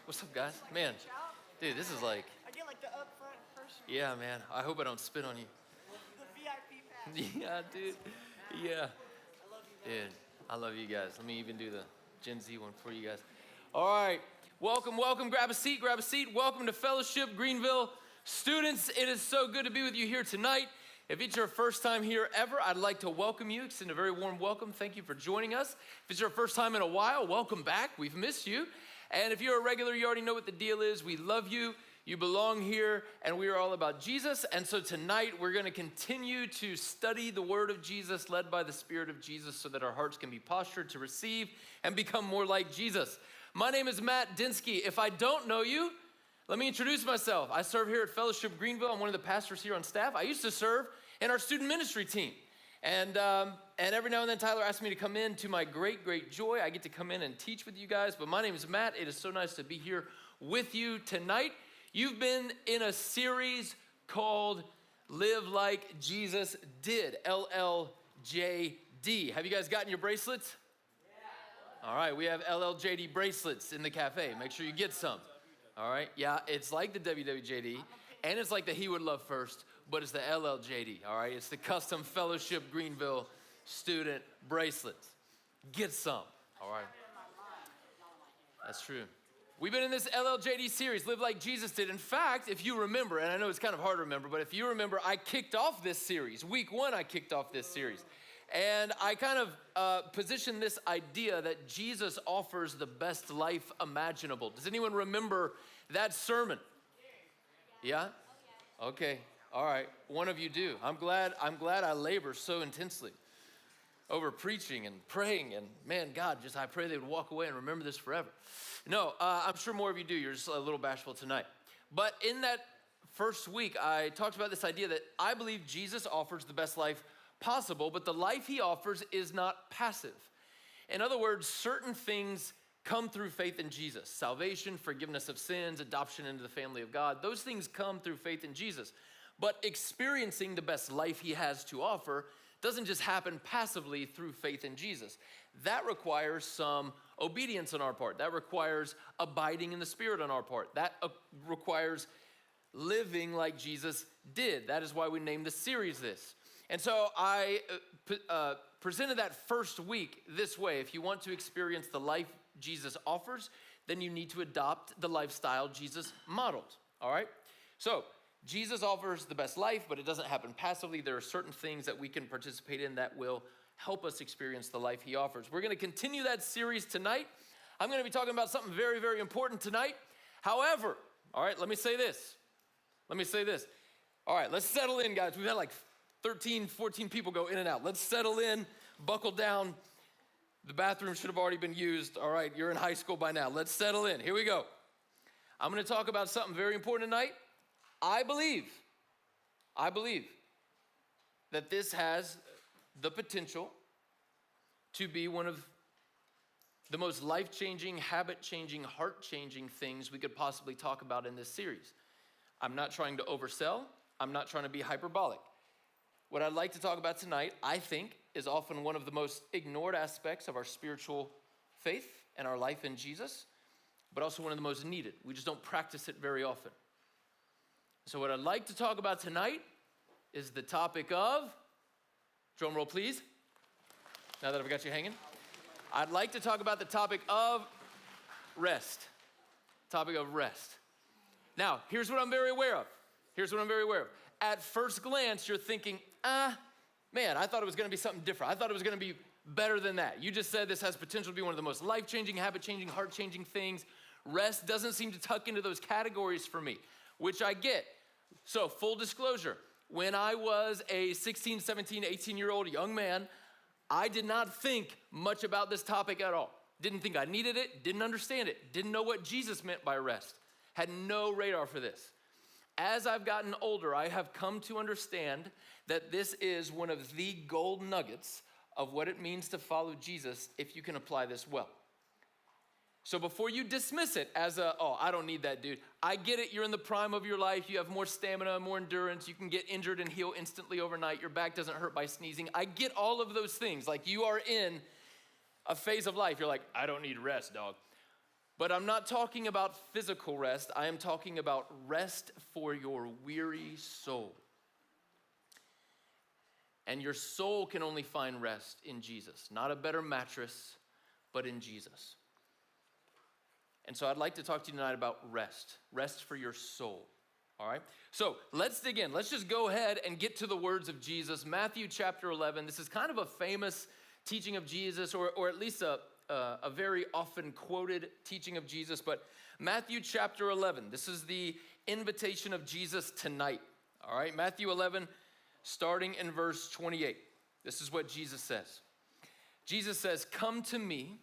What's up, guys? Man, dude, this is like... I get like the up front first. Yeah, man. I hope I don't spit on you. The VIP pass. Yeah, dude. Yeah. I love you, man. Dude, I love you guys. Let me even do the Gen Z one for you guys. All right. Welcome. Grab a seat. Welcome to Fellowship Greenville. Students, it is so good to be with you here tonight. If it's your first time here ever, I'd like to welcome you, extend a very warm welcome. Thank you for joining us. If it's your first time in a while, welcome back. We've missed you. And if you're a regular, you already know what the deal is. We love you. You belong here, and we are all about Jesus. And so tonight, we're going to continue to study the word of Jesus, led by the Spirit of Jesus, so that our hearts can be postured to receive and become more like Jesus. My name is Matt Dinsky. If I don't know you, let me introduce myself. I serve here at Fellowship Greenville. I'm one of the pastors here on staff. I used to serve in our student ministry team. And every now and then, Tyler asked me to come in. To my great joy, I get to come in and teach with you guys. But my name is Matt. It is so nice to be here with you tonight. You've been in a series called Live Like Jesus Did, L.L.J.D. Have you guys gotten your bracelets? Yeah. All right, we have L.L.J.D. bracelets in the cafe. Make sure you get some. All right, yeah, it's like the WWJD, and it's like the He Would Love First, but it's the L.L.J.D., all right? It's the custom Fellowship Greenville student bracelets. Get some, all right? That's true. We've been in this L.L.J.D. series, Live Like Jesus Did. In fact, if you remember, and I know it's kind of hard to remember, but if you remember, I kicked off this series. Week 1, I kicked off this series. And I kind of positioned this idea that Jesus offers the best life imaginable. Does anyone remember that sermon? Yeah? Okay. All right. One of you do. I'm glad I labor so intensely over preaching and praying. And man, God, I pray they would walk away and remember this forever. No, I'm sure more of you do. You're just a little bashful tonight. But in that first week, I talked about this idea that I believe Jesus offers the best life possible, but the life he offers is not passive. In other words, certain things come through faith in Jesus. Salvation, forgiveness of sins, adoption into the family of God. Those things come through faith in Jesus. But experiencing the best life he has to offer doesn't just happen passively through faith in Jesus. That requires some obedience on our part. That requires abiding in the Spirit on our part. That requires living like Jesus did. That is why we named the series this. And so I presented that first week this way. If you want to experience the life Jesus offers, then you need to adopt the lifestyle Jesus modeled, all right? So Jesus offers the best life, but it doesn't happen passively. There are certain things that we can participate in that will help us experience the life he offers. We're going to continue that series tonight. I'm going to be talking about something very, very important tonight. However, all right, let me say this. All right, let's settle in, guys. We've had like 13, 14 people go in and out. Let's settle in, buckle down. The bathroom should have already been used. All right, you're in high school by now. Let's settle in. Here we go. I'm going to talk about something very important tonight. I believe that this has the potential to be one of the most life-changing, habit-changing, heart-changing things we could possibly talk about in this series. I'm not trying to oversell. I'm not trying to be hyperbolic. What I'd like to talk about tonight, I think, is often one of the most ignored aspects of our spiritual faith and our life in Jesus, but also one of the most needed. We just don't practice it very often. So what I'd like to talk about tonight is the topic of, drum roll please, now that I've got you hanging. I'd like to talk about the topic of rest. Now, here's what I'm very aware of. At first glance, you're thinking, man, I thought it was gonna be something different. I thought it was gonna be better than that. You just said this has potential to be one of the most life-changing, habit-changing, heart-changing things. Rest doesn't seem to tuck into those categories for me, which I get. So full disclosure, when I was a 16, 17, 18-year-old young man, I did not think much about this topic at all. Didn't think I needed it, didn't understand it, didn't know what Jesus meant by rest, had no radar for this. As I've gotten older, I have come to understand that this is one of the gold nuggets of what it means to follow Jesus if you can apply this well. So before you dismiss it as I don't need that, dude. I get it, you're in the prime of your life, you have more stamina, more endurance, you can get injured and heal instantly overnight, your back doesn't hurt by sneezing. I get all of those things. Like you are in a phase of life, you're like, I don't need rest, dog. But I'm not talking about physical rest. I am talking about rest for your weary soul. And your soul can only find rest in Jesus. Not a better mattress, but in Jesus. And so I'd like to talk to you tonight about rest. Rest for your soul. All right? So let's dig in. Let's just go ahead and get to the words of Jesus. Matthew chapter 11. This is kind of a famous teaching of Jesus, or at least a very often quoted teaching of Jesus. But Matthew chapter 11. This is the invitation of Jesus tonight. All right? Matthew 11, starting in verse 28. This is what Jesus says. Jesus says, come to me,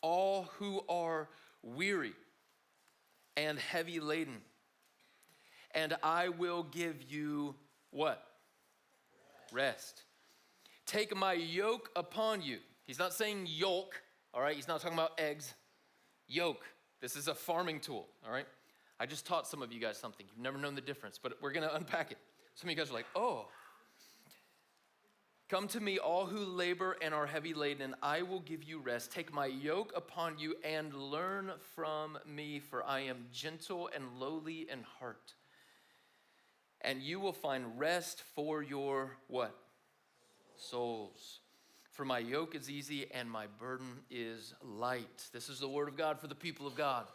all who are weary and heavy laden, and I will give you what? Rest. Take my yoke upon you. He's not saying yolk, all right? He's not talking about eggs. Yoke. This is a farming tool, all right? I just taught some of you guys something. You've never known the difference, but we're gonna unpack it. Some of you guys are like, oh. Come to me, all who labor and are heavy laden, and I will give you rest. Take my yoke upon you and learn from me, for I am gentle and lowly in heart. And you will find rest for your what? Souls. For my yoke is easy and my burden is light. This is the word of God for the people of God.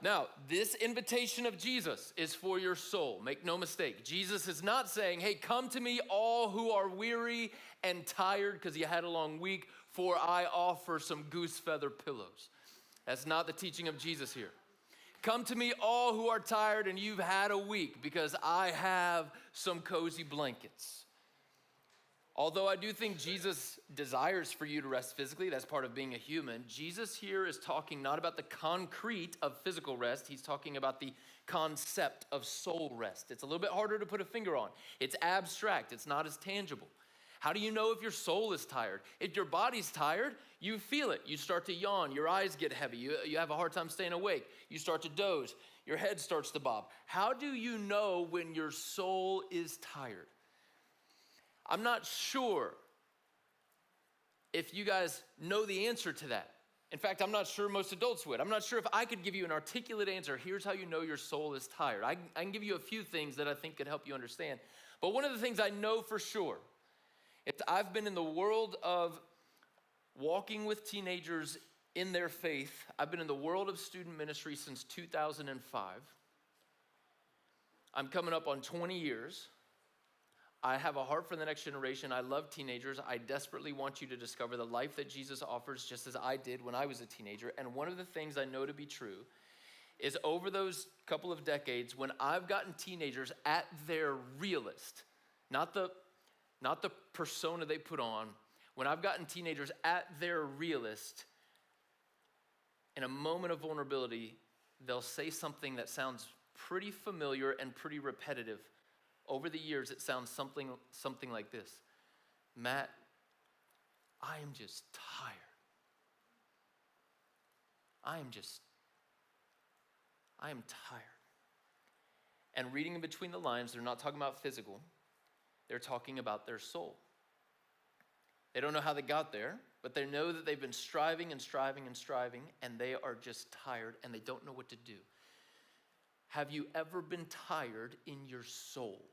Now, this invitation of Jesus is for your soul. Make no mistake. Jesus is not saying, hey, come to me all who are weary and tired because you had a long week, for I offer some goose feather pillows. That's not the teaching of Jesus here. Come to me all who are tired and you've had a week because I have some cozy blankets. Although I do think Jesus desires for you to rest physically, that's part of being a human, Jesus here is talking not about the concrete of physical rest, he's talking about the concept of soul rest. It's a little bit harder to put a finger on. It's abstract, it's not as tangible. How do you know if your soul is tired? If your body's tired, you feel it. You start to yawn, your eyes get heavy, you have a hard time staying awake, you start to doze, your head starts to bob. How do you know when your soul is tired? I'm not sure if you guys know the answer to that. In fact, I'm not sure most adults would. I'm not sure if I could give you an articulate answer. Here's how you know your soul is tired. I can give you a few things that I think could help you understand. But one of the things I know for sure is I've been in the world of walking with teenagers in their faith. I've been in the world of student ministry since 2005. I'm coming up on 20 years. I have a heart for the next generation. I love teenagers. I desperately want you to discover the life that Jesus offers, just as I did when I was a teenager. And one of the things I know to be true is over those couple of decades, when I've gotten teenagers at their realest, not the persona they put on, when I've gotten teenagers at their realest, in a moment of vulnerability, they'll say something that sounds pretty familiar and pretty repetitive. Over the years, it sounds something like this. Matt, I am just tired. I am tired. And reading in between the lines, they're not talking about physical. They're talking about their soul. They don't know how they got there, but they know that they've been striving and striving and striving, and they are just tired, and they don't know what to do. Have you ever been tired in your soul?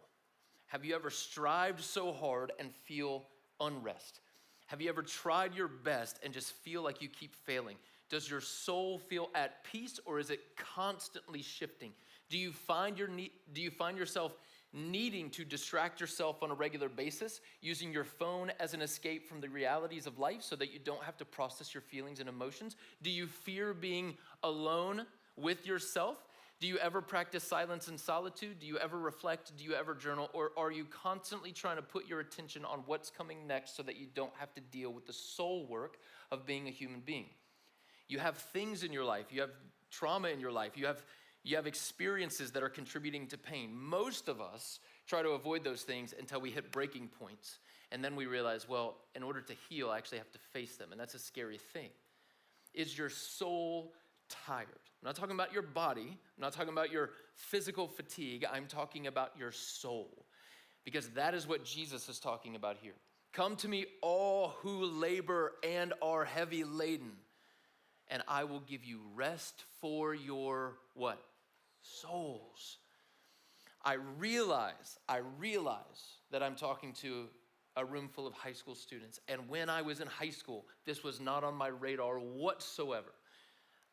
Have you ever strived so hard and feel unrest? Have you ever tried your best and just feel like you keep failing? Does your soul feel at peace, or is it constantly shifting? Do you find yourself needing to distract yourself on a regular basis, using your phone as an escape from the realities of life so that you don't have to process your feelings and emotions? Do you fear being alone with yourself? Do you ever practice silence and solitude? Do you ever reflect? Do you ever journal? Or are you constantly trying to put your attention on what's coming next so that you don't have to deal with the soul work of being a human being? You have things in your life. You have trauma in your life. You have experiences that are contributing to pain. Most of us try to avoid those things until we hit breaking points. And then we realize, well, in order to heal, I actually have to face them. And that's a scary thing. Is your soul tired? I'm not talking about your body. I'm not talking about your physical fatigue. I'm talking about your soul, because that is what Jesus is talking about here. Come to me, all who labor and are heavy laden, and I will give you rest for your what? Souls. I realize that I'm talking to a room full of high school students. And when I was in high school, this was not on my radar whatsoever.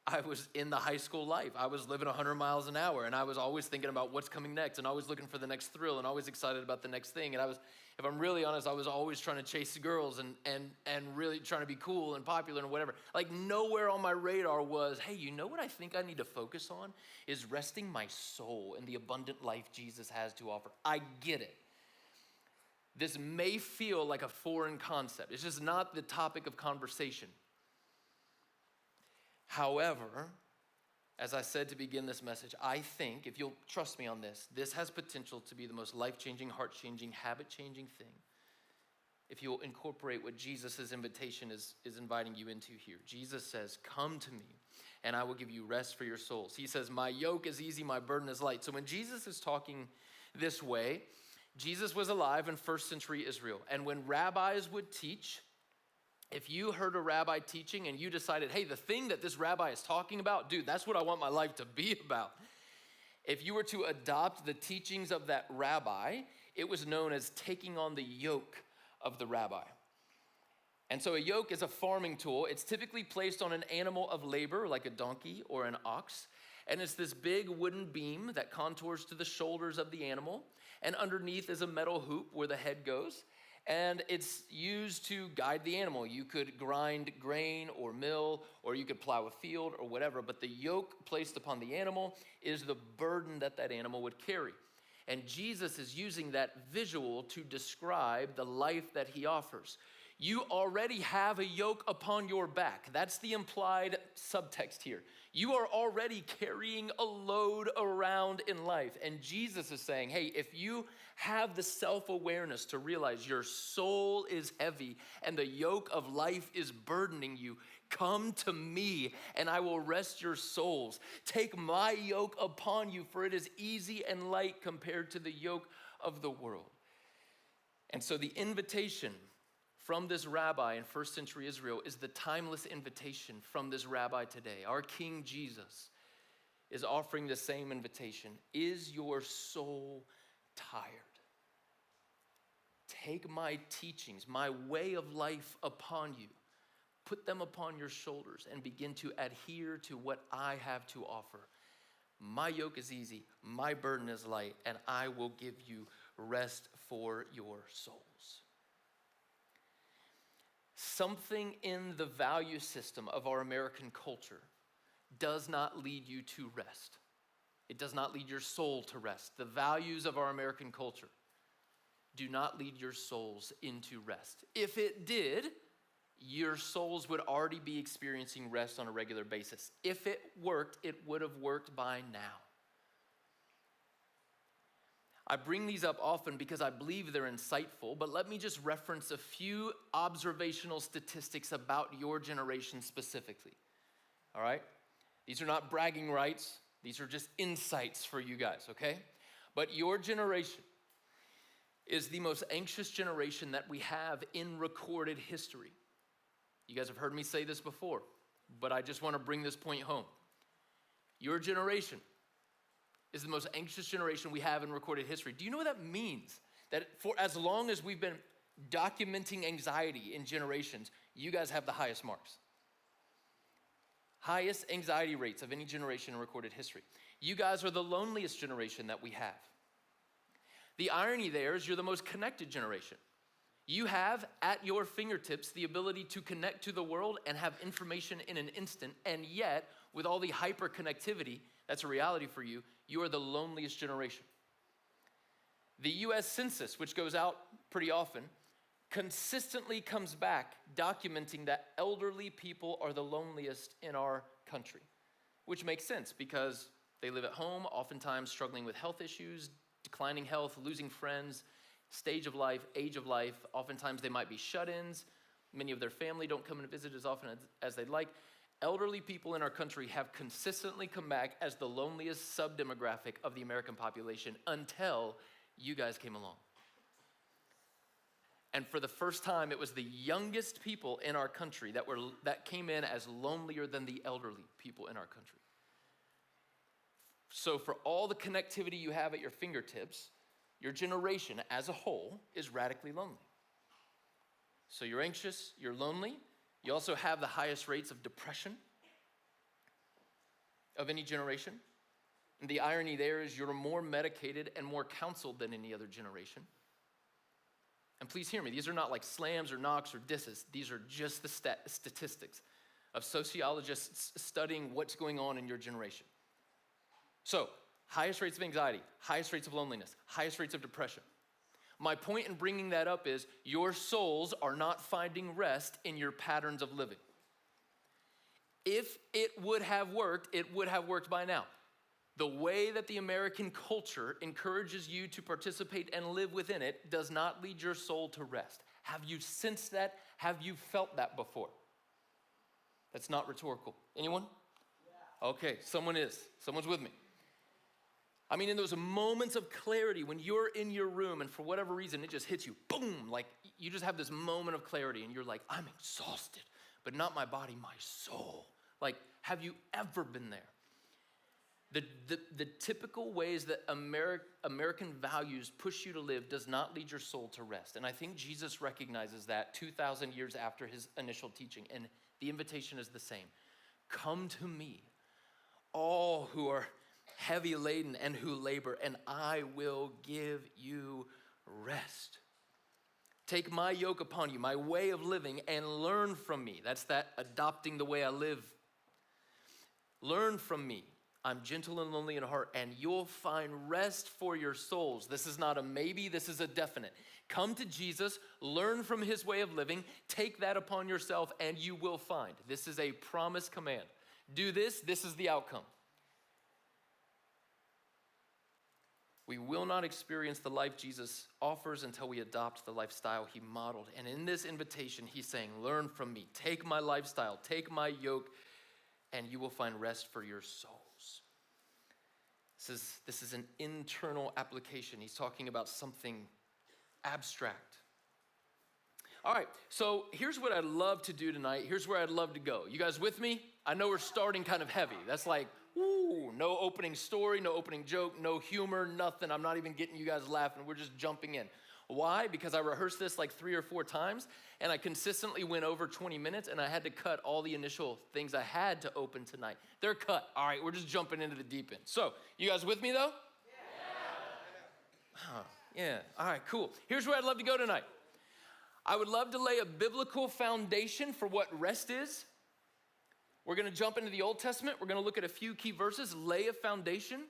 I was in the high school life. I was living 100 miles an hour, and I was always thinking about what's coming next, and always looking for the next thrill, and always excited about the next thing. And if I'm really honest, I was always trying to chase girls and really trying to be cool and popular and whatever. Like nowhere on my radar was, hey, you know what I think I need to focus on is resting my soul in the abundant life Jesus has to offer. I get it. This may feel like a foreign concept. It's just not the topic of conversation. However, as I said to begin this message, I think, if you'll trust me on this has potential to be the most life-changing, heart-changing, habit-changing thing if you'll incorporate what Jesus' invitation is inviting you into here. Jesus says, come to me, and I will give you rest for your souls. He says, my yoke is easy, my burden is light. So when Jesus is talking this way, Jesus was alive in first century Israel. And when rabbis would teach, if you heard a rabbi teaching and you decided, hey, the thing that this rabbi is talking about, dude, that's what I want my life to be about. If you were to adopt the teachings of that rabbi, it was known as taking on the yoke of the rabbi. And so a yoke is a farming tool. It's typically placed on an animal of labor, like a donkey or an ox. And it's this big wooden beam that contours to the shoulders of the animal. And underneath is a metal hoop where the head goes. And it's used to guide the animal. You could grind grain or mill, or you could plow a field or whatever, but the yoke placed upon the animal is the burden that that animal would carry. And Jesus is using that visual to describe the life that he offers. You already have a yoke upon your back. That's the implied subtext here. You are already carrying a load around in life. And Jesus is saying, hey, if you have the self-awareness to realize your soul is heavy and the yoke of life is burdening you, come to me and I will rest your souls. Take my yoke upon you, for it is easy and light compared to the yoke of the world. And so the invitation from this rabbi in first century Israel is the timeless invitation from this rabbi today. Our King Jesus is offering the same invitation. Is your soul tired? Take my teachings, my way of life upon you. Put them upon your shoulders and begin to adhere to what I have to offer. My yoke is easy, my burden is light, and I will give you rest for your souls. Something in the value system of our American culture does not lead you to rest. It does not lead your soul to rest. The values of our American culture do not lead your souls into rest. If it did, your souls would already be experiencing rest on a regular basis. If it worked, it would have worked by now. I bring these up often because I believe they're insightful, but let me just reference a few observational statistics about your generation specifically, all right? These are not bragging rights. These are just insights for you guys, okay? But your generation is the most anxious generation that we have in recorded history. You guys have heard me say this before, but I just want to bring this point home. Your generation is the most anxious generation we have in recorded history. Do you know what that means? That for as long as we've been documenting anxiety in generations, you guys have the highest marks. Highest anxiety rates of any generation in recorded history. You guys are the loneliest generation that we have. The irony there is you're the most connected generation. You have at your fingertips the ability to connect to the world and have information in an instant, and yet with all the hyper-connectivity, that's a reality for you, you are the loneliest generation. The US Census, which goes out pretty often, consistently comes back documenting that elderly people are the loneliest in our country, which makes sense because they live at home, oftentimes struggling with health issues, declining health, losing friends, stage of life, age of life. Oftentimes they might be shut-ins. Many of their family don't come and visit as often as they'd like. Elderly people in our country have consistently come back as the loneliest sub-demographic of the American population until you guys came along. And for the first time, it was the youngest people in our country that came in as lonelier than the elderly people in our country. So for all the connectivity you have at your fingertips, your generation as a whole is radically lonely. So you're anxious, you're lonely. You also have the highest rates of depression of any generation. And the irony there is you're more medicated and more counseled than any other generation. And please hear me, these are not like slams or knocks or disses. These are just the statistics of sociologists studying what's going on in your generation. So, highest rates of anxiety, highest rates of loneliness, highest rates of depression. My point in bringing that up is your souls are not finding rest in your patterns of living. If it would have worked by now. The way that the American culture encourages you to participate and live within it does not lead your soul to rest. Have you sensed that? Have you felt that before? That's not rhetorical. Anyone? Yeah. Okay, someone's with me. I mean, in those moments of clarity when you're in your room and for whatever reason it just hits you, boom, like you just have this moment of clarity and you're like, I'm exhausted, but not my body, my soul. Like, have you ever been there? The typical ways that American values push you to live does not lead your soul to rest. And I think Jesus recognizes that 2,000 years after his initial teaching. And the invitation is the same. Come to me, all who are heavy laden and who labor, and I will give you rest. Take my yoke upon you, my way of living, and learn from me. That's that adopting the way I live. Learn from me. I'm gentle and lonely in heart, and you'll find rest for your souls. This is not a maybe, this is a definite. Come to Jesus, learn from his way of living, take that upon yourself, and you will find. This is a promised command. Do this, this is the outcome. We will not experience the life Jesus offers until we adopt the lifestyle he modeled. And in this invitation, he's saying, learn from me, take my lifestyle, take my yoke, and you will find rest for your souls. This is an internal application. He's talking about something abstract. All right, so here's what I'd love to do tonight. Here's where I'd love to go. You guys with me? I know we're starting kind of heavy. That's like, woo, no opening story, no opening joke, no humor, nothing. I'm not even getting you guys laughing. We're just jumping in. Why? Because I rehearsed this like 3 or 4 times, and I consistently went over 20 minutes, and I had to cut all the initial things I had to open tonight. They're cut. All right, we're just jumping into the deep end. So, you guys with me, though? Yeah. All right, cool. Here's where I'd love to go tonight. I would love to lay a biblical foundation for what rest is. We're going to jump into the Old Testament. We're going to look at a few key verses, lay a foundation,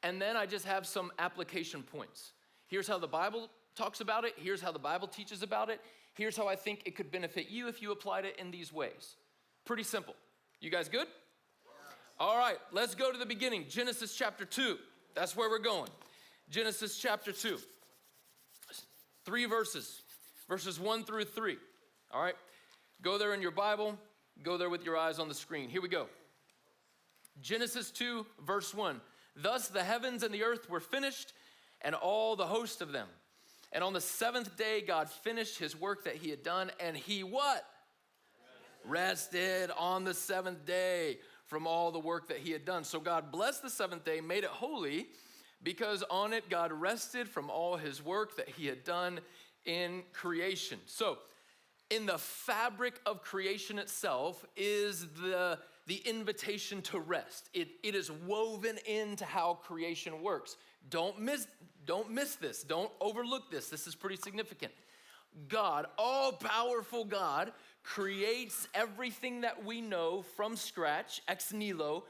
and then I just have some application points. Here's how the Bible talks about it. Here's how the Bible teaches about it. Here's how I think it could benefit you if you applied it in these ways. Pretty simple. You guys good? All right, let's go to the beginning. Genesis chapter 2. That's where we're going. Genesis chapter 2. 3 verses. Verses 1 through 3. All right, go there in your Bible. Go there with your eyes on the screen. Here we go. Genesis 2, verse 1. Thus the heavens and the earth were finished, and all the host of them. And on the 7th day, God finished his work that he had done, and he what? Rested on the 7th day from all the work that he had done. So God blessed the 7th day, made it holy, because on it God rested from all his work that he had done in creation. So in the fabric of creation itself is the invitation to rest. It is woven into how creation works. Don't miss this. Don't overlook this. This is pretty significant. God, all-powerful God, creates everything that we know from scratch, ex nihilo,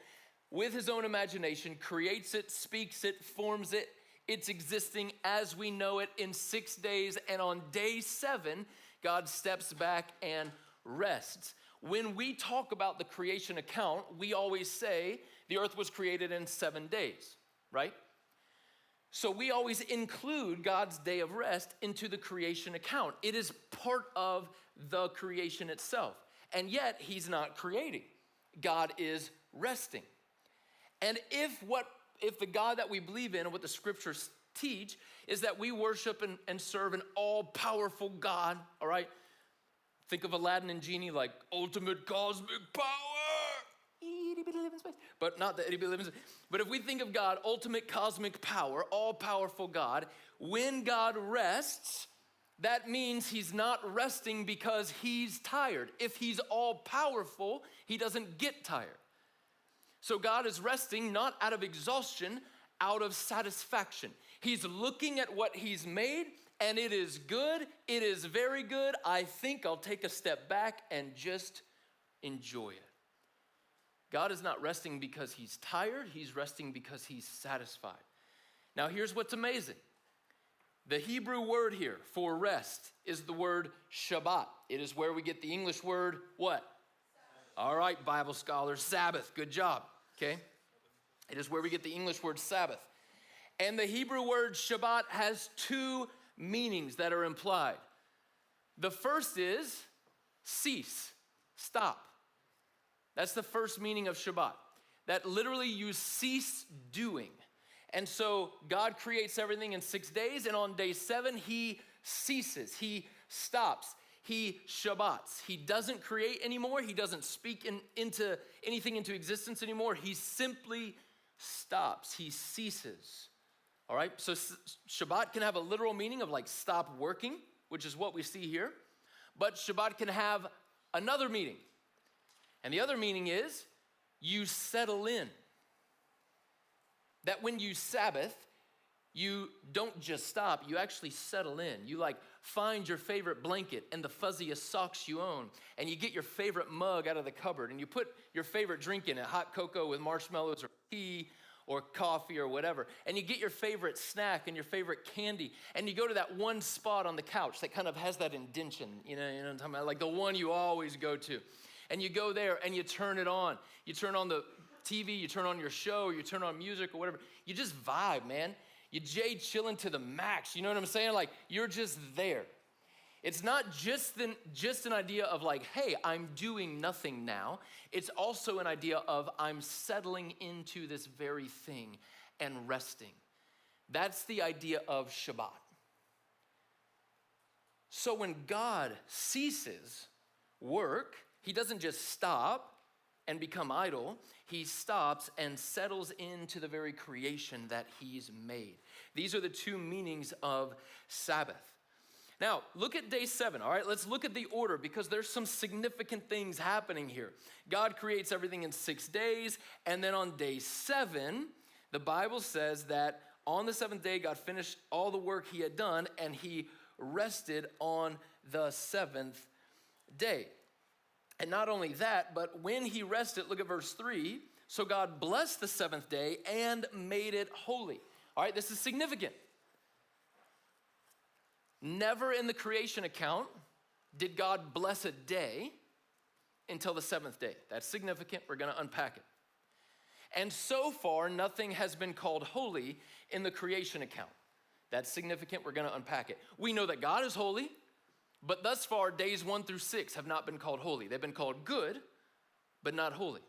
with his own imagination, creates it, speaks it, forms it. It's existing as we know it in 6 days. And on day 7, God steps back and rests. When we talk about the creation account, we always say the earth was created in 7 days, right? So we always include God's day of rest into the creation account. It is part of the creation itself. And yet he's not creating. God is resting. And if the God that we believe in and what the scriptures teach is that we worship and serve an all-powerful God, all right? Think of Aladdin and Genie like ultimate cosmic power. Itty-bitty live in space. But not the itty-bitty live in space. But if we think of God, ultimate cosmic power, all-powerful God, when God rests, that means he's not resting because he's tired. If he's all-powerful, he doesn't get tired. So God is resting not out of exhaustion, out of satisfaction. He's looking at what he's made, and it is good. It is very good. I think I'll take a step back and just enjoy it. God is not resting because he's tired. He's resting because he's satisfied. Now, here's what's amazing. The Hebrew word here for rest is the word Shabbat. It is where we get the English word what? All right, Bible scholars, Sabbath. Good job, okay? It is where we get the English word Sabbath. And the Hebrew word Shabbat has two meanings that are implied. The first is cease, stop. That's the first meaning of Shabbat. That literally you cease doing. And so God creates everything in 6 days, and on day 7, he ceases, he stops, he Shabbats. He doesn't create anymore. He doesn't speak into anything into existence anymore. He simply stops, he ceases. All right, so Shabbat can have a literal meaning of like stop working, which is what we see here. But Shabbat can have another meaning. And the other meaning is you settle in. That when you Sabbath, you don't just stop, you actually settle in. You like find your favorite blanket and the fuzziest socks you own, and you get your favorite mug out of the cupboard, and you put your favorite drink in it, hot cocoa with marshmallows or tea or coffee or whatever, and you get your favorite snack and your favorite candy, and you go to that one spot on the couch that kind of has that indention, you know what I'm talking about, like the one you always go to. And you go there and you turn it on. You turn on the TV, you turn on your show, you turn on music or whatever. You just vibe, man. You Jay chilling to the max. You know what I'm saying? Like, you're just there. It's not just an idea of like, hey, I'm doing nothing now. It's also an idea of I'm settling into this very thing and resting. That's the idea of Shabbat. So when God ceases work, he doesn't just stop and become idle. He stops and settles into the very creation that he's made. These are the two meanings of Sabbath. Now, look at day 7, all right? Let's look at the order because there's some significant things happening here. God creates everything in 6 days, and then on day 7, the Bible says that on the 7th day, God finished all the work he had done, and he rested on the 7th day. And not only that, but when he rested, look at verse 3, so God blessed the 7th day and made it holy. All right, this is significant. Never in the creation account did God bless a day until the 7th day. That's significant. We're going to unpack it. And so far, nothing has been called holy in the creation account. That's significant. We're going to unpack it. We know that God is holy. But thus far, days 1 through 6 have not been called holy. They've been called good, but not holy.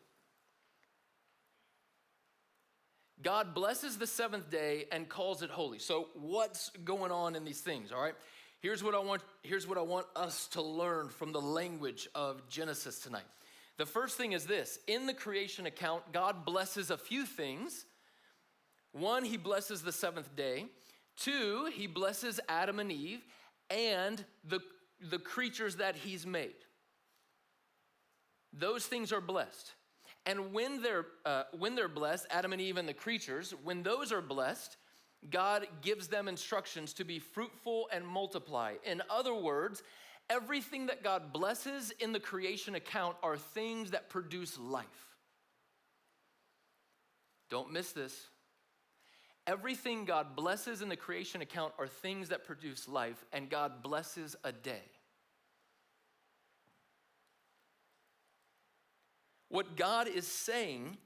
God blesses the 7th day and calls it holy. So what's going on in these things, all right? Here's what I want us to learn from the language of Genesis tonight. The first thing is this. In the creation account, God blesses a few things. 1, he blesses the 7th day. 2, he blesses Adam and Eve and the creatures that he's made. Those things are blessed. And when they're blessed, Adam and Eve and the creatures, when those are blessed, God gives them instructions to be fruitful and multiply. In other words, everything that God blesses in the creation account are things that produce life. Don't miss this. Everything God blesses in the creation account are things that produce life, and God blesses a day. What God is saying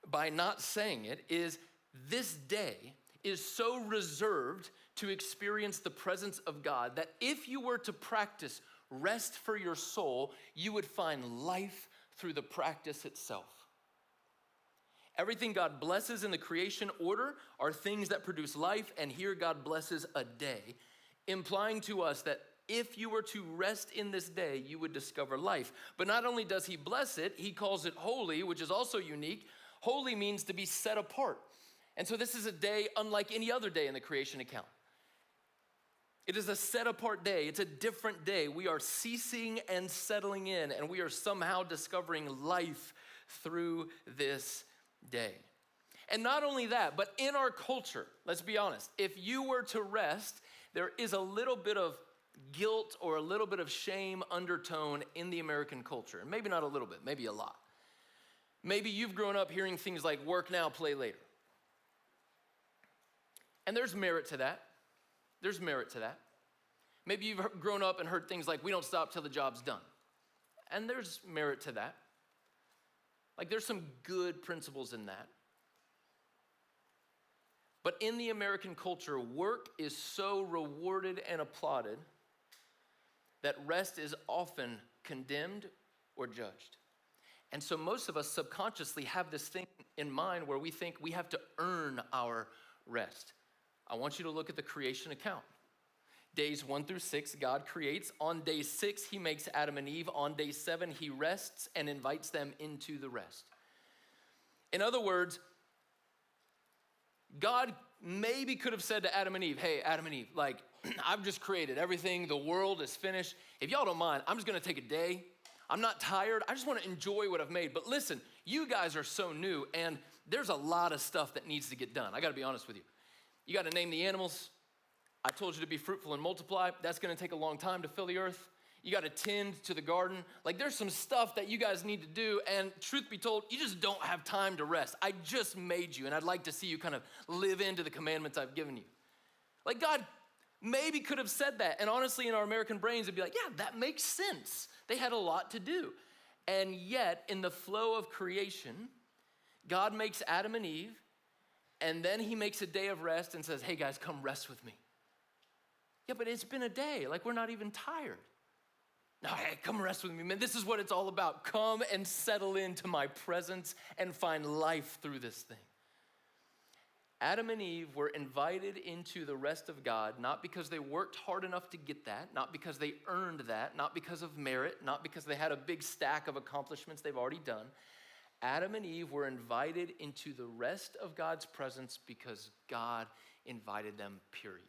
by not saying it is this day is so reserved to experience the presence of God that if you were to practice rest for your soul, you would find life through the practice itself. Everything God blesses in the creation order are things that produce life, and here God blesses a day, implying to us that if you were to rest in this day, you would discover life. But not only does he bless it, he calls it holy, which is also unique. Holy means to be set apart. And so this is a day unlike any other day in the creation account. It is a set apart day. It's a different day. We are ceasing and settling in, and we are somehow discovering life through this day. And not only that, but in our culture, let's be honest, if you were to rest, there is a little bit of guilt or a little bit of shame undertone in the American culture. And maybe not a little bit, maybe a lot. Maybe you've grown up hearing things like work now, play later. And there's merit to that. There's merit to that. Maybe you've grown up and heard things like, we don't stop till the job's done. And there's merit to that. Like there's some good principles in that. But in the American culture, work is so rewarded and applauded that rest is often condemned or judged. And so most of us subconsciously have this thing in mind where we think we have to earn our rest. I want you to look at the creation account. Days 1 through 6, God creates. On day 6, he makes Adam and Eve. On day 7, he rests and invites them into the rest. In other words, God maybe could have said to Adam and Eve, hey, Adam and Eve, like, I've just created everything. The world is finished. If y'all don't mind, I'm just going to take a day. I'm not tired. I just want to enjoy what I've made. But listen, you guys are so new, and there's a lot of stuff that needs to get done. I got to be honest with you. You got to name the animals. I told you to be fruitful and multiply. That's going to take a long time to fill the earth. You got to tend to the garden. Like there's some stuff that you guys need to do. And truth be told, you just don't have time to rest. I just made you. And I'd like to see you kind of live into the commandments I've given you. Like God maybe could have said that. And honestly, in our American brains, it'd be like, yeah, that makes sense. They had a lot to do. And yet in the flow of creation, God makes Adam and Eve. And then he makes a day of rest and says, hey guys, come rest with me. Yeah, but it's been a day. Like we're not even tired. No, hey, come rest with me, man. This is what it's all about. Come and settle into my presence and find life through this thing. Adam and Eve were invited into the rest of God, not because they worked hard enough to get that, not because they earned that, not because of merit, not because they had a big stack of accomplishments they've already done. Adam and Eve were invited into the rest of God's presence because God invited them, period.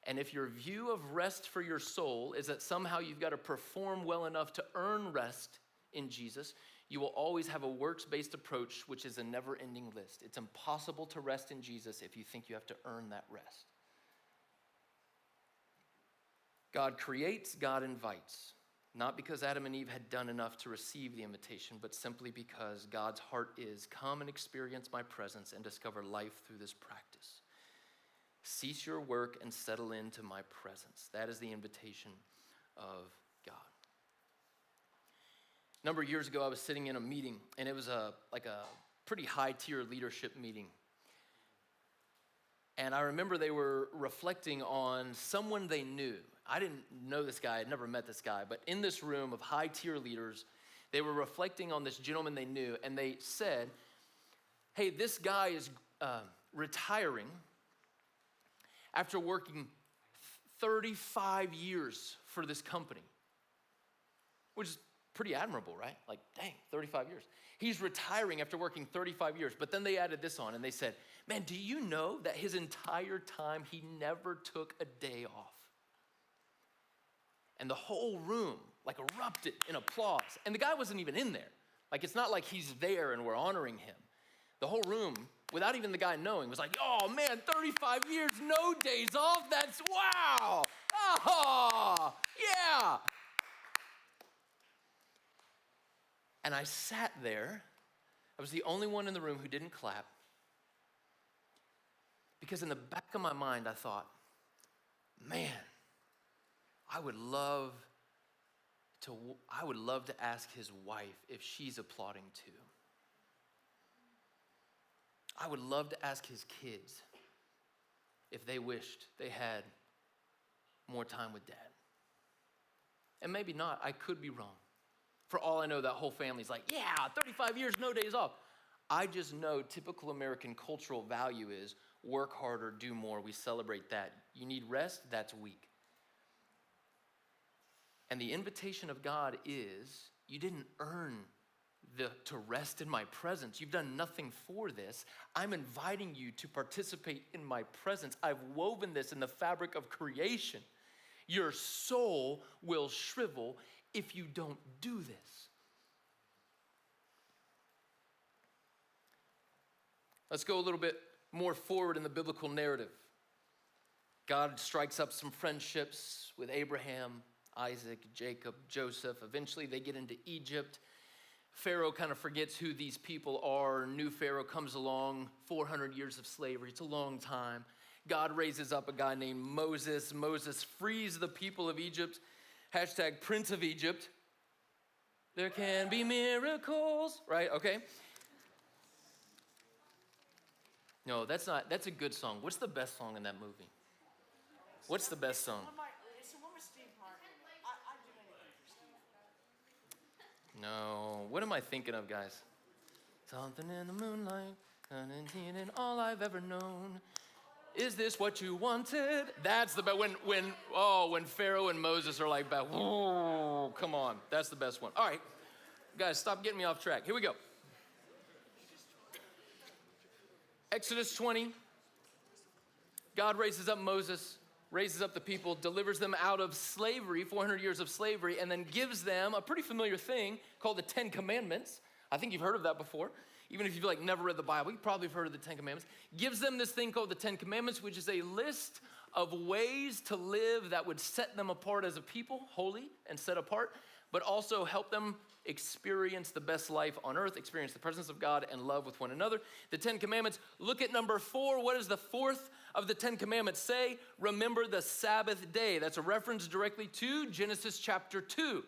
And if your view of rest for your soul is that somehow you've got to perform well enough to earn rest in Jesus, you will always have a works-based approach, which is a never-ending list. It's impossible to rest in Jesus if you think you have to earn that rest. God creates, God invites. Not because Adam and Eve had done enough to receive the invitation, but simply because God's heart is, come and experience my presence and discover life through this practice. Cease your work and settle into my presence. That is the invitation of God. A number of years ago, I was sitting in a meeting, and it was a pretty high-tier leadership meeting. And I remember they were reflecting on someone they knew. I didn't know this guy, I'd never met this guy, but in this room of high-tier leaders, they were reflecting on this gentleman they knew, and they said, hey, this guy is retiring after working 35 years for this company, which is pretty admirable, right? Like, dang, 35 years. He's retiring after working 35 years, but then they added this on, and they said, man, do you know that his entire time, he never took a day off? And the whole room like erupted in applause. And the guy wasn't even in there. Like, it's not like he's there and we're honoring him. The whole room, without even the guy knowing, was like, oh man, 35 years, no days off, that's wow. Oh, yeah. And I sat there. I was the only one in the room who didn't clap. Because in the back of my mind, I thought, man, I would love to ask his wife if she's applauding too. I would love to ask his kids if they wished they had more time with dad. And maybe not, I could be wrong. For all I know, that whole family's like, yeah, 35 years, no days off. I just know typical American cultural value is work harder, do more. We celebrate that. You need rest, that's weak. And the invitation of God is, you didn't earn to rest in my presence. You've done nothing for this. I'm inviting you to participate in my presence. I've woven this in the fabric of creation. Your soul will shrivel if you don't do this. Let's go a little bit more forward in the biblical narrative. God strikes up some friendships with Abraham, Isaac, Jacob, Joseph. Eventually they get into Egypt. Pharaoh kind of forgets who these people are. New Pharaoh comes along, 400 years of slavery. It's a long time. God raises up a guy named Moses. Moses frees the people of Egypt. Hashtag Prince of Egypt. There can be miracles, right? Okay. No, that's a good song. What's the best song in that movie? What's the best song? It's the one with Steve Martin. I'd do anything for Steve. No, what am I thinking of, guys? Something in the moonlight, and all I've ever known. Is this what you wanted? That's the best. When Pharaoh and Moses are like, whoa, come on. That's the best one. All right, guys, stop getting me off track. Here we go. Exodus 20. God raises up Moses, raises up the people, delivers them out of slavery, 400 years of slavery, and then gives them a pretty familiar thing called the 10 Commandments. I think you've heard of that before. Even if you've never read the Bible, you probably have heard of the 10 Commandments. Gives them this thing called the 10 Commandments, which is a list of ways to live that would set them apart as a people, holy and set apart, but also help them experience the best life on earth, experience the presence of God and love with one another. The 10 Commandments, look at number 4. What does the fourth of the 10 Commandments say? Remember the Sabbath day. That's a reference directly to Genesis chapter 2.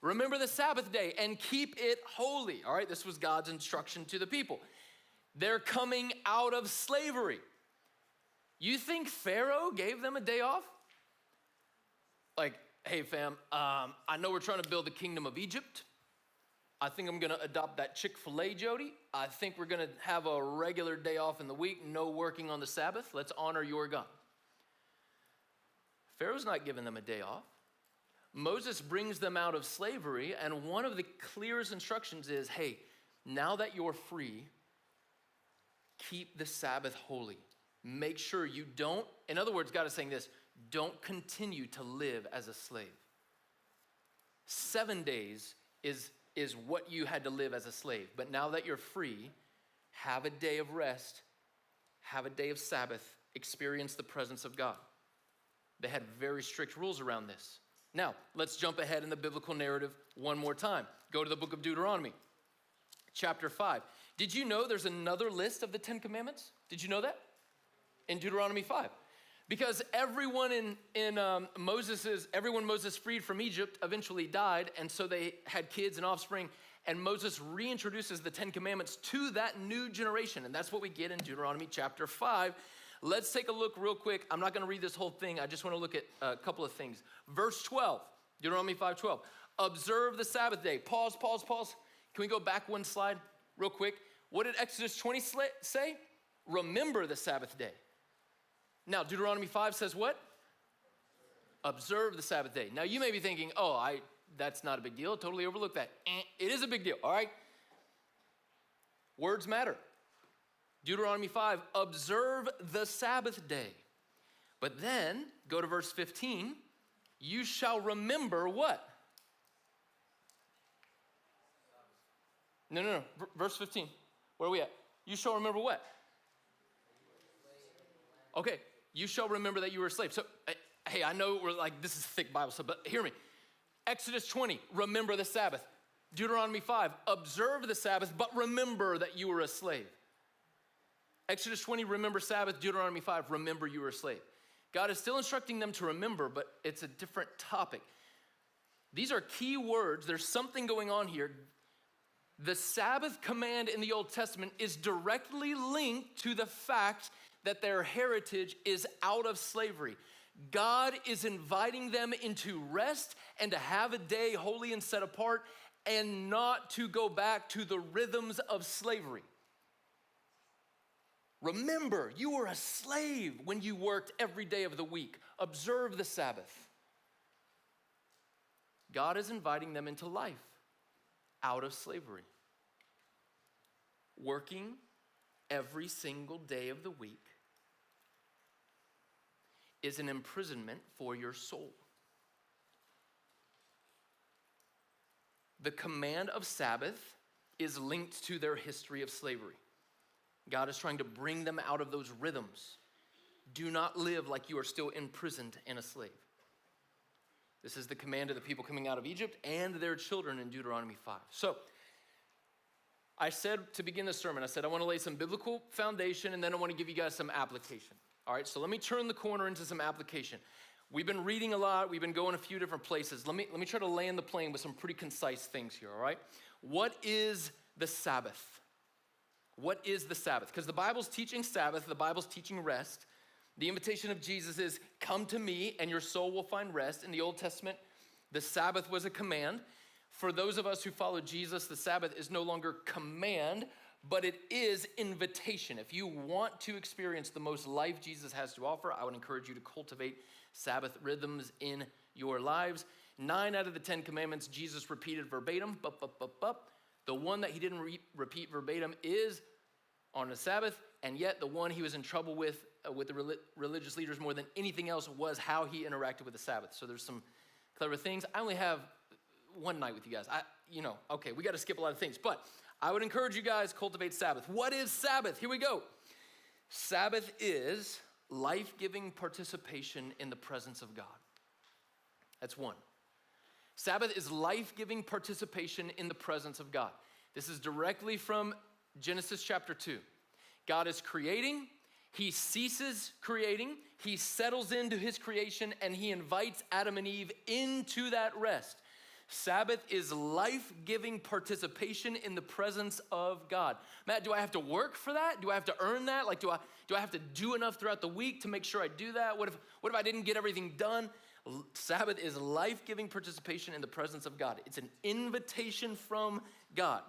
Remember the Sabbath day and keep it holy. All right, this was God's instruction to the people. They're coming out of slavery. You think Pharaoh gave them a day off? Hey fam, I know we're trying to build the kingdom of Egypt. I think I'm gonna adopt that Chick-fil-A, Jody. I think we're gonna have a regular day off in the week, no working on the Sabbath. Let's honor your God. Pharaoh's not giving them a day off. Moses brings them out of slavery, and one of the clearest instructions is, hey, now that you're free, keep the Sabbath holy. Make sure you don't, in other words, God is saying this, don't continue to live as a slave. 7 days is what you had to live as a slave. But now that you're free, have a day of rest, have a day of Sabbath, experience the presence of God. They had very strict rules around this. Now, let's jump ahead in the biblical narrative one more time. Go to the book of Deuteronomy, chapter 5. Did you know there's another list of the 10 Commandments? Did you know that? In Deuteronomy 5. Because everyone Moses freed from Egypt eventually died, and so they had kids and offspring, and Moses reintroduces the 10 Commandments to that new generation, and that's what we get in Deuteronomy chapter 5. Let's take a look real quick. I'm not gonna read this whole thing. I just wanna look at a couple of things. Verse 12, Deuteronomy 5:12. Observe the Sabbath day. Pause. Can we go back one slide real quick? What did Exodus 20 say? Remember the Sabbath day. Now, Deuteronomy 5 says what? Observe the Sabbath day. Now, you may be thinking, that's not a big deal. Totally overlook that. It is a big deal, all right? Words matter. Deuteronomy 5, observe the Sabbath day. But then, go to verse 15, you shall remember what? No. Verse 15, where are we at? You shall remember what? Okay, you shall remember that you were a slave. So, hey, I know we're this is thick Bible stuff, but hear me. Exodus 20, remember the Sabbath. Deuteronomy 5, observe the Sabbath, but remember that you were a slave. Exodus 20, remember Sabbath. Deuteronomy 5, remember you were a slave. God is still instructing them to remember, but it's a different topic. These are key words. There's something going on here. The Sabbath command in the Old Testament is directly linked to the fact that their heritage is out of slavery. God is inviting them into rest and to have a day holy and set apart and not to go back to the rhythms of slavery. Remember, you were a slave when you worked every day of the week. Observe the Sabbath. God is inviting them into life out of slavery. Working every single day of the week is an imprisonment for your soul. The command of Sabbath is linked to their history of slavery. God is trying to bring them out of those rhythms. Do not live like you are still imprisoned and a slave. This is the command of the people coming out of Egypt and their children in Deuteronomy 5. So, I said to begin the sermon, I want to lay some biblical foundation and then I want to give you guys some application. All right, so let me turn the corner into some application. We've been reading a lot. We've been going a few different places. Let me try to land the plane with some pretty concise things here, all right? What is the Sabbath? What is the Sabbath? Because the Bible's teaching Sabbath. The Bible's teaching rest. The invitation of Jesus is, come to me and your soul will find rest. In the Old Testament, the Sabbath was a command. For those of us who follow Jesus, the Sabbath is no longer command, but it is invitation. If you want to experience the most life Jesus has to offer, I would encourage you to cultivate Sabbath rhythms in your lives. 9 out of the 10 commandments Jesus repeated verbatim. The one that he didn't repeat verbatim is on the Sabbath, and yet the one he was in trouble with the religious leaders more than anything else was how he interacted with the Sabbath. So there's some clever things. I only have one night with you guys. Okay, we got to skip a lot of things, but I would encourage you guys cultivate Sabbath. What is Sabbath? Here we go. Sabbath is life-giving participation in the presence of God. That's one. Sabbath is life-giving participation in the presence of God. This is directly from Genesis chapter 2. God is creating. He ceases creating. He settles into his creation, and he invites Adam and Eve into that rest. Sabbath is life-giving participation in the presence of God. Matt, do I have to work for that? Do I have to earn that? Like, do I have to do enough throughout the week to make sure I do that? What if I didn't get everything done? Sabbath is life-giving participation in the presence of God. It's an invitation from God.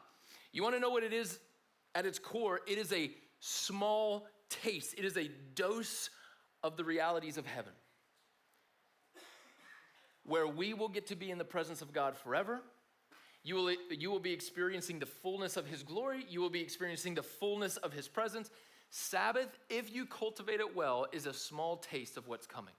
You want to know what it is at its core? It is a small taste. It is a dose of the realities of heaven, where we will get to be in the presence of God forever. You will be experiencing the fullness of his glory. You will be experiencing the fullness of his presence. Sabbath, if you cultivate it well, is a small taste of what's coming.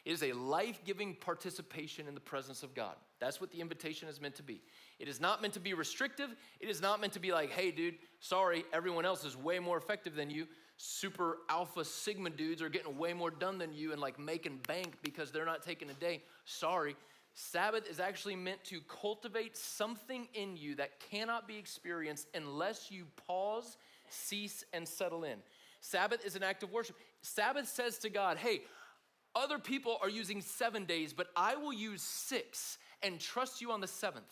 It is a life-giving participation in the presence of God. That's what the invitation is meant to be. It is not meant to be restrictive. It is not meant to be like, hey, dude, sorry, everyone else is way more effective than you. Super alpha sigma dudes are getting way more done than you and like making bank because they're not taking a day. Sorry. Sabbath is actually meant to cultivate something in you that cannot be experienced unless you pause, cease, and settle in. Sabbath is an act of worship. Sabbath says to God, hey, other people are using 7 days, but I will use 6 and trust you on the 7th.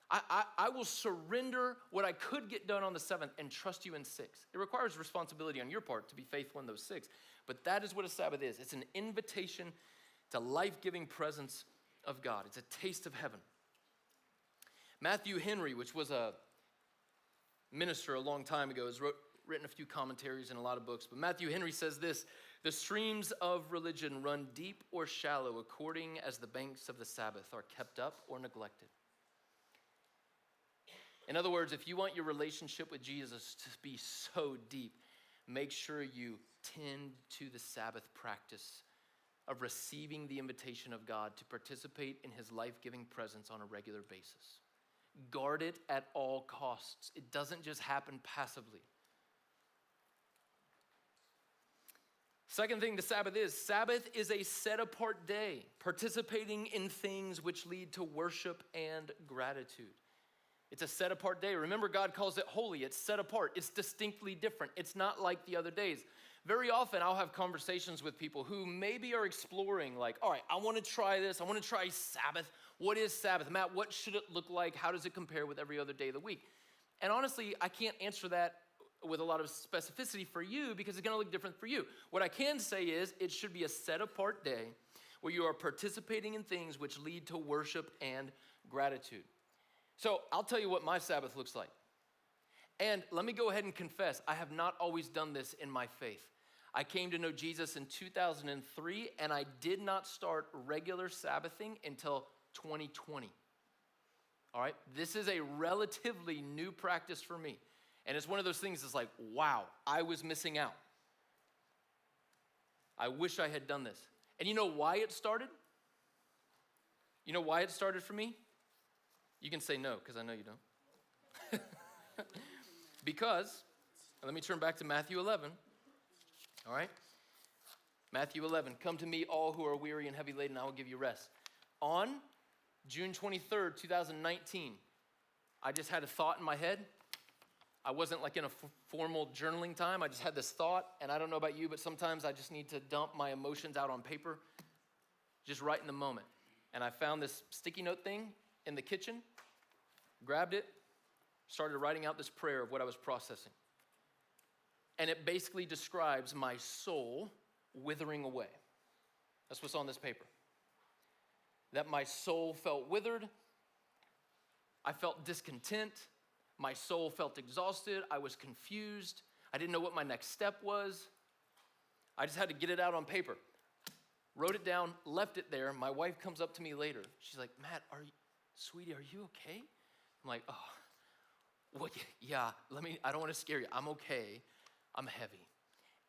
I will surrender what I could get done on the 7th and trust you in 6. It requires responsibility on your part to be faithful in those 6. But that is what a Sabbath is. It's an invitation to life-giving presence of God. It's a taste of heaven. Matthew Henry, which was a minister a long time ago, has written a few commentaries and a lot of books. But Matthew Henry says this: the streams of religion run deep or shallow according as the banks of the Sabbath are kept up or neglected. In other words, if you want your relationship with Jesus to be so deep, make sure you tend to the Sabbath practice of receiving the invitation of God to participate in his life-giving presence on a regular basis. Guard it at all costs. It doesn't just happen passively. Second thing the Sabbath is a set-apart day, participating in things which lead to worship and gratitude. It's a set-apart day. Remember, God calls it holy. It's set apart. It's distinctly different. It's not like the other days. Very often, I'll have conversations with people who maybe are exploring, like, all right, I want to try this. I want to try Sabbath. What is Sabbath? Matt, what should it look like? How does it compare with every other day of the week? And honestly, I can't answer that with a lot of specificity for you because it's going to look different for you. What I can say is it should be a set-apart day where you are participating in things which lead to worship and gratitude. So I'll tell you what my Sabbath looks like. And let me go ahead and confess, I have not always done this in my faith. I came to know Jesus in 2003, and I did not start regular Sabbathing until 2020. All right, this is a relatively new practice for me. And it's one of those things that's like, wow, I was missing out. I wish I had done this. And you know why it started? You know why it started for me? You can say no, because I know you don't. Because, let me turn back to Matthew 11. All right? Matthew 11, come to me all who are weary and heavy laden, I will give you rest. On June 23rd, 2019, I just had a thought in my head. I wasn't like in a formal journaling time. I just had this thought, and I don't know about you, but sometimes I just need to dump my emotions out on paper, just right in the moment. And I found this sticky note thing in the kitchen, grabbed it, started writing out this prayer of what I was processing. And it basically describes my soul withering away. That's what's on this paper. That my soul felt withered. I felt discontent. My soul felt exhausted. I was confused. I didn't know what my next step was. I just had to get it out on paper. Wrote it down, left it there. My wife comes up to me later. She's like, Matt, sweetie, are you okay? I'm like, oh, well, yeah, I don't want to scare you. I'm okay. I'm heavy.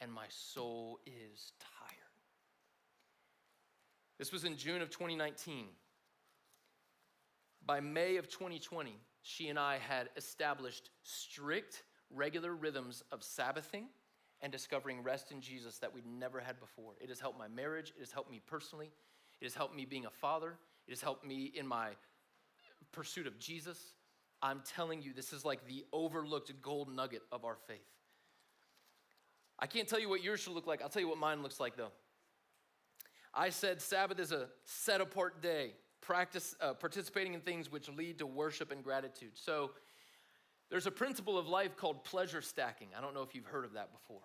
And my soul is tired. This was in June of 2019. By May of 2020, she and I had established strict, regular rhythms of Sabbathing and discovering rest in Jesus that we'd never had before. It has helped my marriage. It has helped me personally. It has helped me being a father. It has helped me in my pursuit of Jesus. I'm telling you, this is like the overlooked gold nugget of our faith. I can't tell you what yours should look like. I'll tell you what mine looks like, though. I said Sabbath is a set-apart day. Participating in things which lead to worship and gratitude. So there's a principle of life called pleasure stacking. I don't know if you've heard of that before.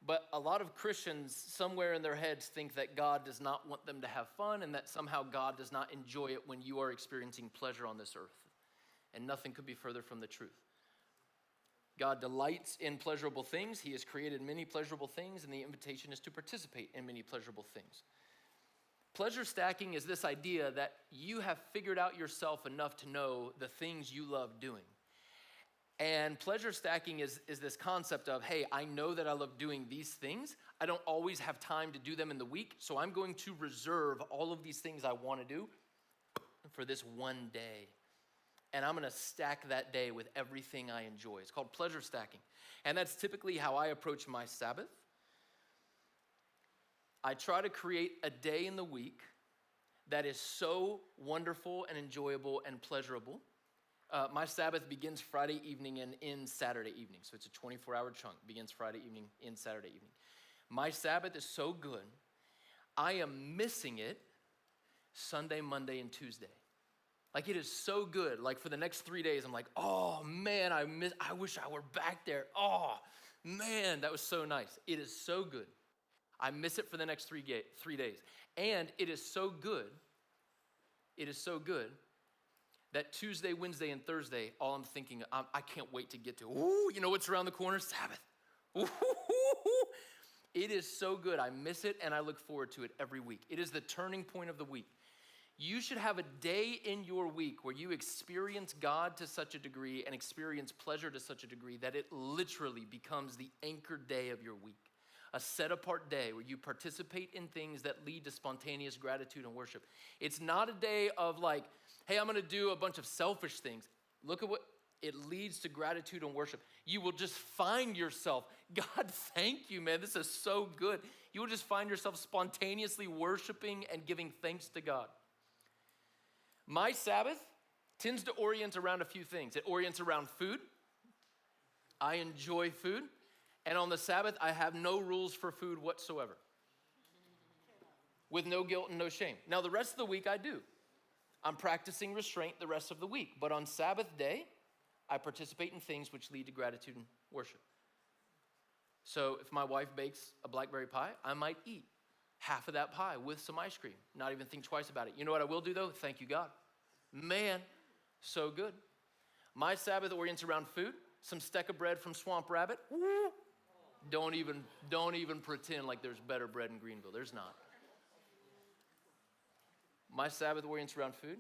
But a lot of Christians somewhere in their heads think that God does not want them to have fun and that somehow God does not enjoy it when you are experiencing pleasure on this earth. And nothing could be further from the truth. God delights in pleasurable things. He has created many pleasurable things, and the invitation is to participate in many pleasurable things. Pleasure stacking is this idea that you have figured out yourself enough to know the things you love doing. And pleasure stacking is this concept of, hey, I know that I love doing these things. I don't always have time to do them in the week, so I'm going to reserve all of these things I want to do for this one day. And I'm going to stack that day with everything I enjoy. It's called pleasure stacking. And that's typically how I approach my Sabbath. I try to create a day in the week that is so wonderful and enjoyable and pleasurable. My Sabbath begins Friday evening and ends Saturday evening. So it's a 24-hour chunk. Begins Friday evening, ends Saturday evening. My Sabbath is so good, I am missing it Sunday, Monday, and Tuesday. Like, it is so good. Like, for the next 3 days, I'm like, oh, man, I wish I were back there. Oh, man, that was so nice. It is so good. I miss it for the next 3 days. And it is so good that Tuesday, Wednesday, and Thursday, all I'm thinking, I can't wait to get to. Ooh, you know what's around the corner? Sabbath. Ooh, it is so good. I miss it, and I look forward to it every week. It is the turning point of the week. You should have a day in your week where you experience God to such a degree and experience pleasure to such a degree that it literally becomes the anchor day of your week. A set-apart day where you participate in things that lead to spontaneous gratitude and worship. It's not a day of like, hey, I'm going to do a bunch of selfish things. Look at what it leads to gratitude and worship. You will just find yourself, God, thank you, man. This is so good. You will just find yourself spontaneously worshiping and giving thanks to God. My Sabbath tends to orient around a few things. It orients around food. I enjoy food. And on the Sabbath, I have no rules for food whatsoever. With no guilt and no shame. Now, the rest of the week, I do. I'm practicing restraint the rest of the week. But on Sabbath day, I participate in things which lead to gratitude and worship. So if my wife bakes a blackberry pie, I might eat half of that pie with some ice cream. Not even think twice about it. You know what I will do, though? Thank you, God. Man, so good. My Sabbath orients around food. some steak of bread from Swamp Rabbit. Woo. Don't even pretend like there's better bread in Greenville. There's not. My Sabbath orients around food.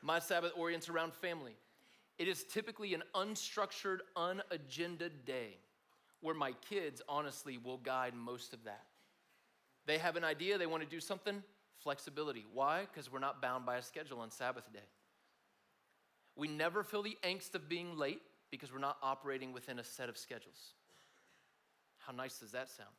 My Sabbath orients around family. It is typically an unstructured, unagendaed day where my kids, honestly, will guide most of that. They have an idea, they want to do something, flexibility. Why? Because we're not bound by a schedule on Sabbath day. We never feel the angst of being late because we're not operating within a set of schedules. How nice does that sound?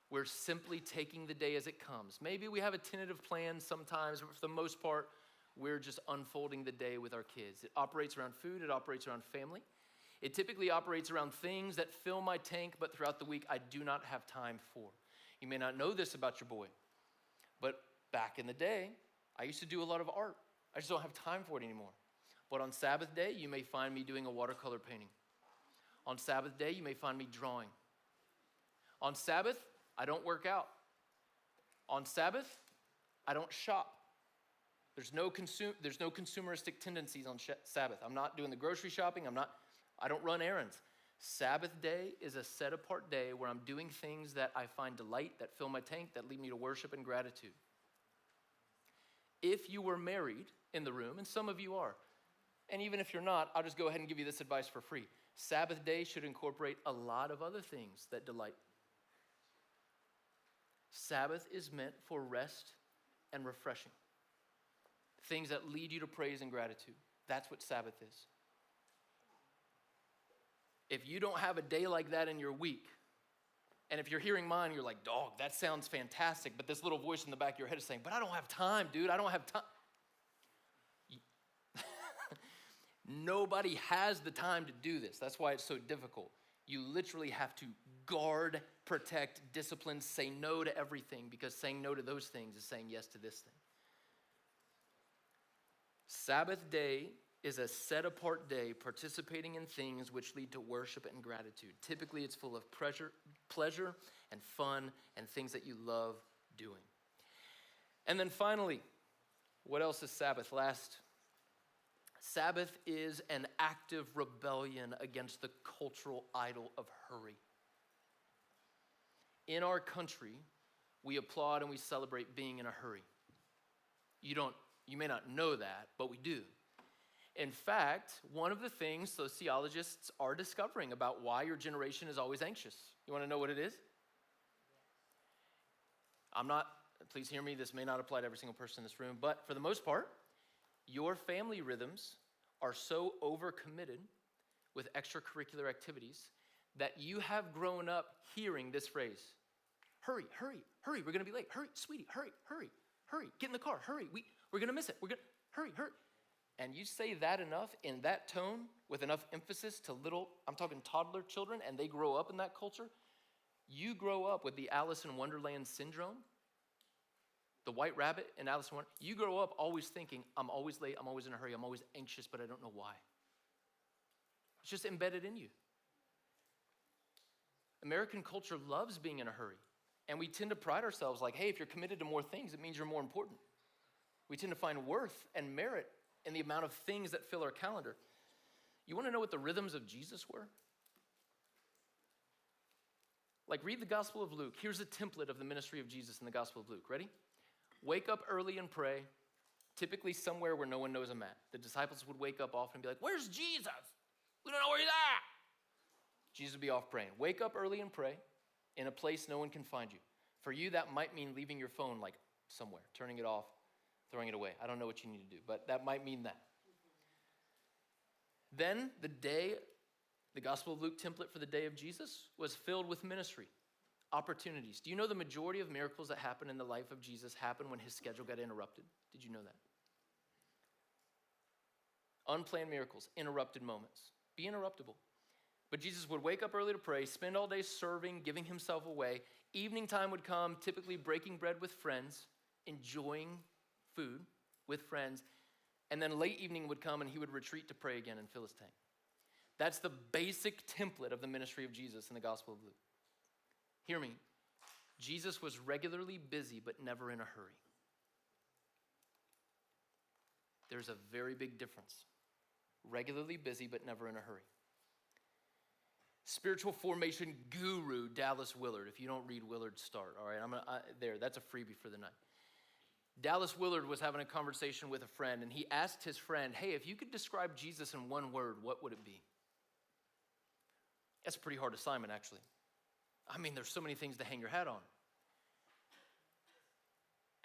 We're simply taking the day as it comes. Maybe we have a tentative plan sometimes, but for the most part, we're just unfolding the day with our kids. It operates around food, it operates around family. It typically operates around things that fill my tank, but throughout the week, I do not have time for. You may not know this about your boy, but back in the day, I used to do a lot of art. I just don't have time for it anymore. But on Sabbath day, you may find me doing a watercolor painting. On Sabbath day, you may find me drawing. On Sabbath, I don't work out. On Sabbath, I don't shop. There's no consumeristic tendencies on Sabbath. I'm not doing the grocery shopping. I don't run errands. Sabbath day is a set apart day where I'm doing things that I find delight, that fill my tank, that lead me to worship and gratitude. If you were married in the room, and some of you are, and even if you're not, I'll just go ahead and give you this advice for free. Sabbath day should incorporate a lot of other things that delight. Sabbath is meant for rest and refreshing. Things that lead you to praise and gratitude. That's what Sabbath is. If you don't have a day like that in your week, and if you're hearing mine, you're like, dog, that sounds fantastic, but this little voice in the back of your head is saying, but I don't have time, dude, I don't have time. Nobody has the time to do this. That's why it's so difficult. You literally have to guard, protect, discipline, say no to everything, because saying no to those things is saying yes to this thing. Sabbath day is a set-apart day participating in things which lead to worship and gratitude. Typically, it's full of pleasure and fun and things that you love doing. And then finally, what else is Sabbath? Last, Sabbath is an active rebellion against the cultural idol of hurry. In our country, we applaud and we celebrate being in a hurry. You may not know that, but we do. In fact, one of the things sociologists are discovering about why your generation is always anxious. You want to know what it is? Please hear me, this may not apply to every single person in this room, but for the most part, your family rhythms are so overcommitted with extracurricular activities that you have grown up hearing this phrase, hurry, hurry, hurry, we're going to be late, hurry, sweetie, hurry, hurry, hurry, get in the car, hurry, we're going to miss it, hurry, hurry. And you say that enough in that tone with enough emphasis to I'm talking toddler children, and they grow up in that culture, you grow up with the Alice in Wonderland syndrome, the white rabbit in Alice in Wonderland. You grow up always thinking, I'm always late, I'm always in a hurry, I'm always anxious, but I don't know why. It's just embedded in you. American culture loves being in a hurry. And we tend to pride ourselves like, hey, if you're committed to more things, it means you're more important. We tend to find worth and merit in the amount of things that fill our calendar. You want to know what the rhythms of Jesus were? Like, read the Gospel of Luke. Here's a template of the ministry of Jesus in the Gospel of Luke. Ready? Wake up early and pray, typically somewhere where no one knows I'm at. The disciples would wake up often and be like, where's Jesus? We don't know where he's at. Jesus would be off praying. Wake up early and pray in a place no one can find you. For you, that might mean leaving your phone like somewhere, turning it off, throwing it away. I don't know what you need to do, but that might mean that. Then the Gospel of Luke template for the day of Jesus was filled with ministry, opportunities. Do you know the majority of miracles that happened in the life of Jesus happened when his schedule got interrupted? Did you know that? Unplanned miracles, interrupted moments. Be interruptible. But Jesus would wake up early to pray, spend all day serving, giving himself away. Evening time would come, typically breaking bread with friends, enjoying food with friends. And then late evening would come and he would retreat to pray again and fill his tank. That's the basic template of the ministry of Jesus in the Gospel of Luke. Hear me. Jesus was regularly busy but never in a hurry. There's a very big difference. Regularly busy but never in a hurry. Spiritual formation guru Dallas Willard. If you don't read Willard, start. All right, there. That's a freebie for the night. Dallas Willard was having a conversation with a friend, and he asked his friend, hey, if you could describe Jesus in one word, what would it be? That's a pretty hard assignment, actually. I mean, there's so many things to hang your hat on.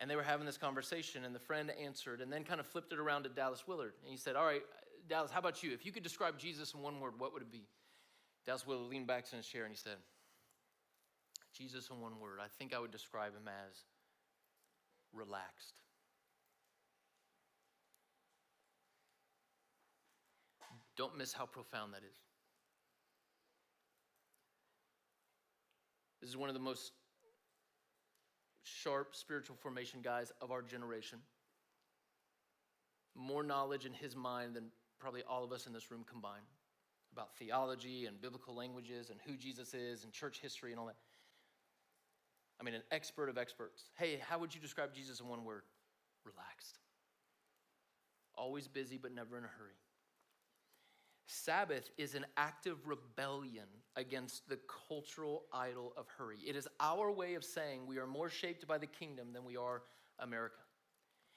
And they were having this conversation, and the friend answered, and then kind of flipped it around to Dallas Willard. And he said, all right, Dallas, how about you? If you could describe Jesus in one word, what would it be? Dallas Willard leaned back in his chair, and he said, Jesus in one word, I think I would describe him as relaxed. Don't miss how profound that is. This is one of the most sharp spiritual formation guys of our generation. More knowledge in his mind than probably all of us in this room combined about theology and biblical languages and who Jesus is and church history and all that. I mean, an expert of experts. Hey, how would you describe Jesus in one word? Relaxed. Always busy, but never in a hurry. Sabbath is an active rebellion against the cultural idol of hurry. It is our way of saying we are more shaped by the kingdom than we are America.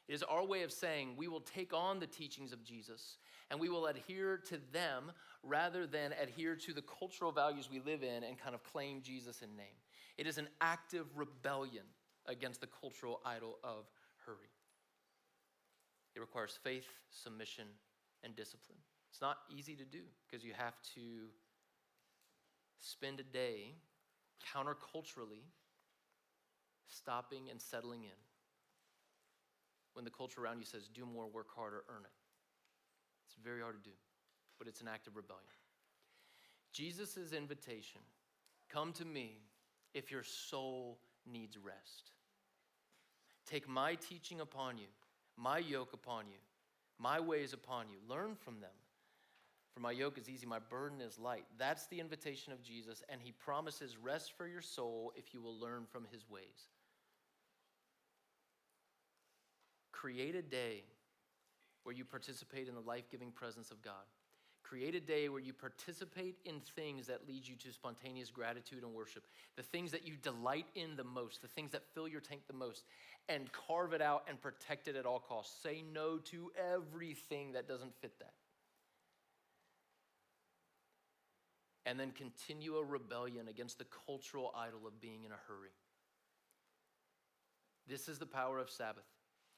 It is our way of saying we will take on the teachings of Jesus and we will adhere to them rather than adhere to the cultural values we live in and kind of claim Jesus in name. It is an active rebellion against the cultural idol of hurry. It requires faith, submission, and discipline. It's not easy to do because you have to spend a day counterculturally stopping and settling in when the culture around you says, do more, work harder, earn it. It's very hard to do, but it's an act of rebellion. Jesus' invitation, come to me if your soul needs rest. Take my teaching upon you, my yoke upon you, my ways upon you. Learn from them. For my yoke is easy, my burden is light. That's the invitation of Jesus, and he promises rest for your soul if you will learn from his ways. Create a day where you participate in the life-giving presence of God. Create a day where you participate in things that lead you to spontaneous gratitude and worship, the things that you delight in the most, the things that fill your tank the most, and carve it out and protect it at all costs. Say no to everything that doesn't fit that. And then continue a rebellion against the cultural idol of being in a hurry. This is the power of Sabbath.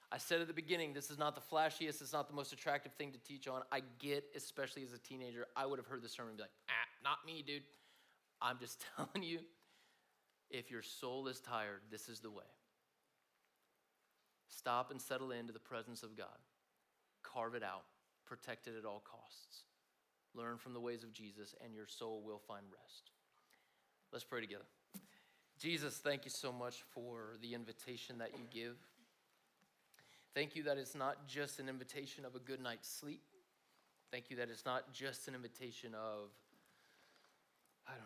I said at the beginning, this is not the flashiest, it's not the most attractive thing to teach on. I get, especially as a teenager, I would have heard the sermon and be like, not me, dude. I'm just telling you, if your soul is tired, this is the way. Stop and settle into the presence of God. Carve it out. Protect it at all costs. Learn from the ways of Jesus, and your soul will find rest. Let's pray together. Jesus, thank you so much for the invitation that you give. Thank you that it's not just an invitation of a good night's sleep. Thank you that it's not just an invitation of, I don't know,